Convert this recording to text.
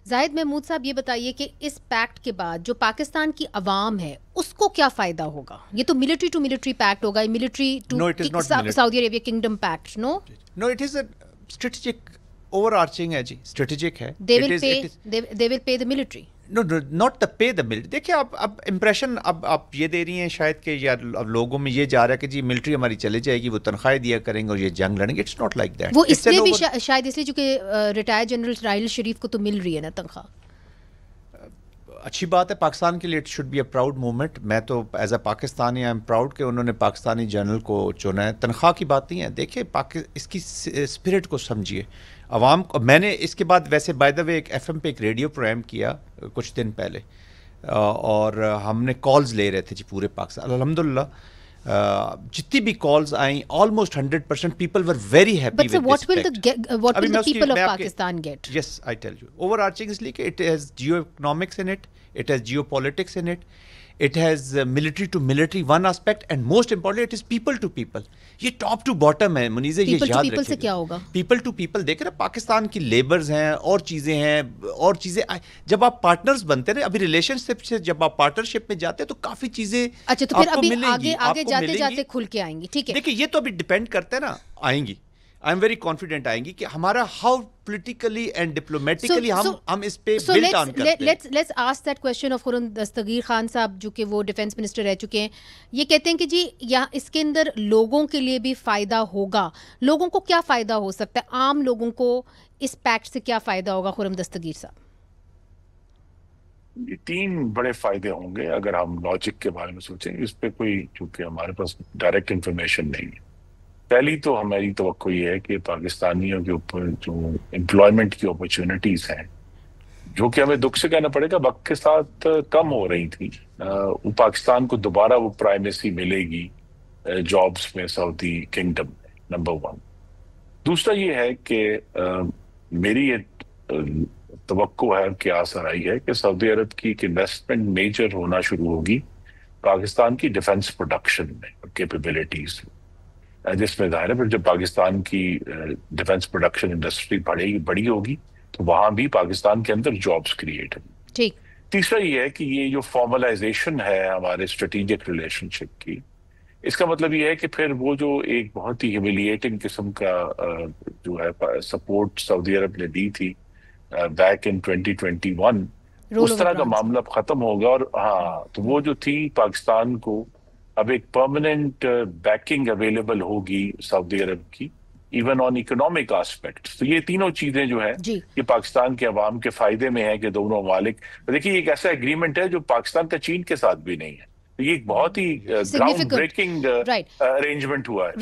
زاہد محمود صاحب یہ بتائیے کہ اس پیکٹ کے بعد جو پاکستان کی عوام ہے اس کو کیا فائدہ ہوگا؟ یہ تو ملٹری ٹو ملٹری پیکٹ ہوگا، military to Saudi Arabia kingdom pact. No it is a strategic overarching ہے جی، اسٹریٹجک ہے. they will pay the military. No, not the pay the military. دیکھیں اب امپریشن اب آپ یہ دے رہی ہیں شاید کہ یار اب لوگوں میں یہ جا رہا ہے کہ جی ملٹری ہماری چلے جائے گی، وہ تنخواہیں دیا کریں گے اور یہ جنگ لڑیں گے. It's not like that. وہ اس لیے بھی شاید اس لیے چونکہ ریٹائر جنرل راحیل شریف کو تو مل رہی ہے نا تنخواہ. اچھی بات ہے پاکستان کے لیے. It should be a proud moment. میں تو as a Pakistani I am proud کہ انہوں نے پاکستانی جنرل کو چنا ہے. تنخواہ کی بات نہیں ہے. دیکھیں اس کی اسپرٹ کو سمجھیے عوام کو. میں نے اس کے بعد ویسے بائی دا وے ایک ایف ایم پہ ایک ریڈیو پروگرام کیا کچھ دن پہلے، اور ہم نے کالز لے رہے تھے جی پورے پاکستان. الحمدللہ جتنی بھی کالز آئیں almost 100% people were very happy with what will the people of Pakistan get? Yes, I tell you. Overarching اس لیے کہ it has geo-economics in it, it has geopolitics in it, it has military to military one aspect, and most importantly it is people to people. یہ top to bottom ہے منیزہ، یہ یاد رکھیے. People سے کیا ہوگا؟ People to people. دیکھ رہے پاکستان کی لیبرز ہیں اور چیزیں ہیں اور چیزیں. جب آپ پارٹنرز بنتے ہیں ابھی ریلیشن شپ سے، جب آپ پارٹنرشپ میں جاتے ہیں تو کافی چیزیں اچھا تو پھر ابھی آگے جاتے جاتے کھل کے آئیں گی. ٹھیک ہے دیکھیں یہ تو ابھی ڈپینڈ کرتا ہے نا، آئیں گی. آئی ایم ویری کانفیڈنٹ آئیں گی کہ ہمارا ہاؤ پولیٹیکلی اینڈ ڈپلومیٹیکلی ہم اس پہ بلڈ آن کرتے ہیں. Let's ask that question of Khurram Dastgir Khan صاحب جو کہ وہ ڈیفنس منسٹر رہ چکے ہیں. یہ کہتے ہیں کہ جی یہاں اس کے اندر لوگوں کے لیے بھی فائدہ ہوگا. لوگوں کو کیا فائدہ ہو سکتا ہے؟ عام لوگوں کو اس پیکٹ سے کیا فائدہ ہوگا خرم دستگیر صاحب؟ یہ 3 بڑے فائدے ہوں گے اگر ہم لاجک کے بارے میں سوچیں. اس پہ کوئی چونکہ ہمارے پاس ڈائریکٹ انفارمیشن نہیں ہے. پہلی تو ہماری توقع یہ ہے کہ پاکستانیوں کے اوپر جو امپلائمنٹ کی اپرچونٹیز ہیں، جو کہ ہمیں دکھ سے کہنا پڑے گا وقت کے ساتھ کم ہو رہی تھی، وہ پاکستان کو دوبارہ وہ پرائمیسی ملے گی جابس میں سعودی کنگڈم میں. نمبر 1. دوسرا یہ ہے کہ میری یہ توقع ہے کہ آثر آئی ہے کہ سعودی عرب کی ایک انویسٹمنٹ میجر ہونا شروع ہوگی پاکستان کی ڈیفنس پروڈکشن میں اور کیپیبلٹیز میں، جس میں ظاہر ہے پھر جب پاکستان کی ڈیفنس پروڈکشن انڈسٹری بڑی ہوگی تو وہاں بھی پاکستان کے اندر جابس کریٹ ہوں. ٹھیک. تیسرا یہ ہے کہ یہ جو فارملائزیشن ہے ہمارے اسٹریٹجک ریلیشن شپ کی، اس کا مطلب یہ ہے کہ پھر وہ جو ایک بہت ہی ہیوملیٹنگ قسم کا جو ہے سپورٹ سعودی عرب نے دی تھی بیک ان 2021، اس طرح کا معاملہ ختم ہوگا. اور ہاں تو وہ جو تھی پاکستان کو اب ایک پرماننٹ بیکنگ اویلیبل ہوگی سعودی عرب کی، ایون آن اکنامک آسپیکٹ. تو یہ تینوں چیزیں جو ہے یہ پاکستان کے عوام کے فائدے میں ہے کہ دونوں ممالک. دیکھیے ایک ایسا ایگریمنٹ ہے جو پاکستان کا چین کے ساتھ بھی نہیں ہے. یہ ایک بہت ہی گراؤنڈ بریکنگ ارینجمنٹ ہوا ہے.